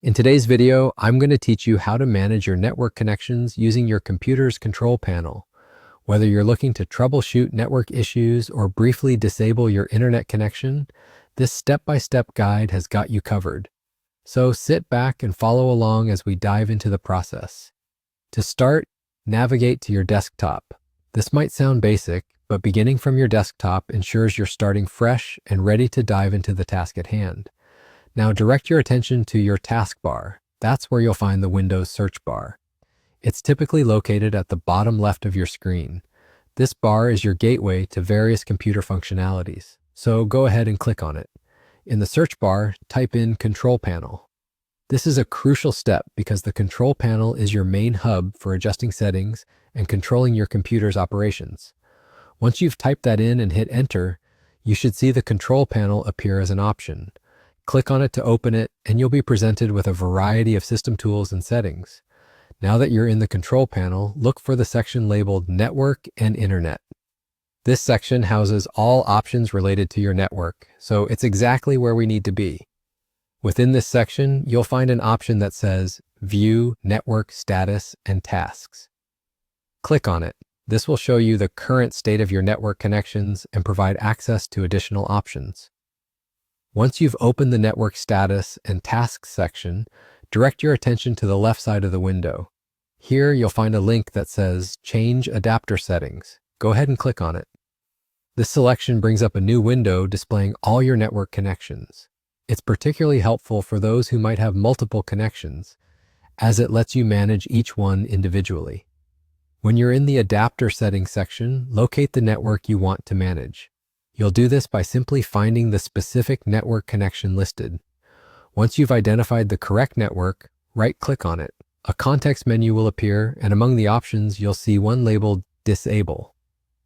In today's video, I'm going to teach you how to manage your network connections using your computer's control panel. Whether you're looking to troubleshoot network issues or briefly disable your internet connection, this step-by-step guide has got you covered. So sit back and follow along as we dive into the process. To start, navigate to your desktop. This might sound basic, but beginning from your desktop ensures you're starting fresh and ready to dive into the task at hand. Now direct your attention to your taskbar. That's where you'll find the Windows search bar. It's typically located at the bottom left of your screen. This bar is your gateway to various computer functionalities, so go ahead and click on it. In the search bar, type in Control Panel. This is a crucial step because the control panel is your main hub for adjusting settings and controlling your computer's operations. Once you've typed that in and hit Enter, you should see the control panel appear as an option. Click on it to open it, and you'll be presented with a variety of system tools and settings. Now that you're in the control panel, look for the section labeled Network and Internet. This section houses all options related to your network, so it's exactly where we need to be. Within this section, you'll find an option that says View Network Status and Tasks. Click on it. This will show you the current state of your network connections and provide access to additional options. Once you've opened the Network Status and Tasks section, direct your attention to the left side of the window. Here you'll find a link that says Change Adapter Settings. Go ahead and click on it. This selection brings up a new window displaying all your network connections. It's particularly helpful for those who might have multiple connections, as it lets you manage each one individually. When you're in the Adapter Settings section, locate the network you want to manage. You'll do this by simply finding the specific network connection listed. Once you've identified the correct network, right-click on it. A context menu will appear, and among the options, you'll see one labeled Disable.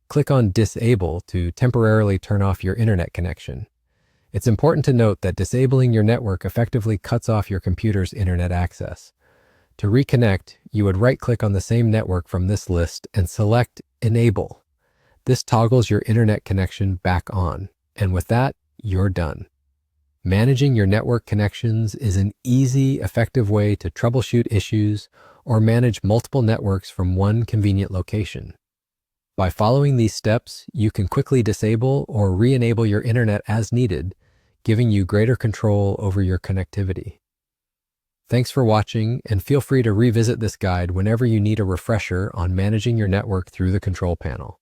Click on Disable to temporarily turn off your internet connection. It's important to note that disabling your network effectively cuts off your computer's internet access. To reconnect, you would right-click on the same network from this list and select Enable. This toggles your internet connection back on, and with that, you're done. Managing your network connections is an easy, effective way to troubleshoot issues or manage multiple networks from one convenient location. By following these steps, you can quickly disable or re-enable your internet as needed, giving you greater control over your connectivity. Thanks for watching, and feel free to revisit this guide whenever you need a refresher on managing your network through the control panel.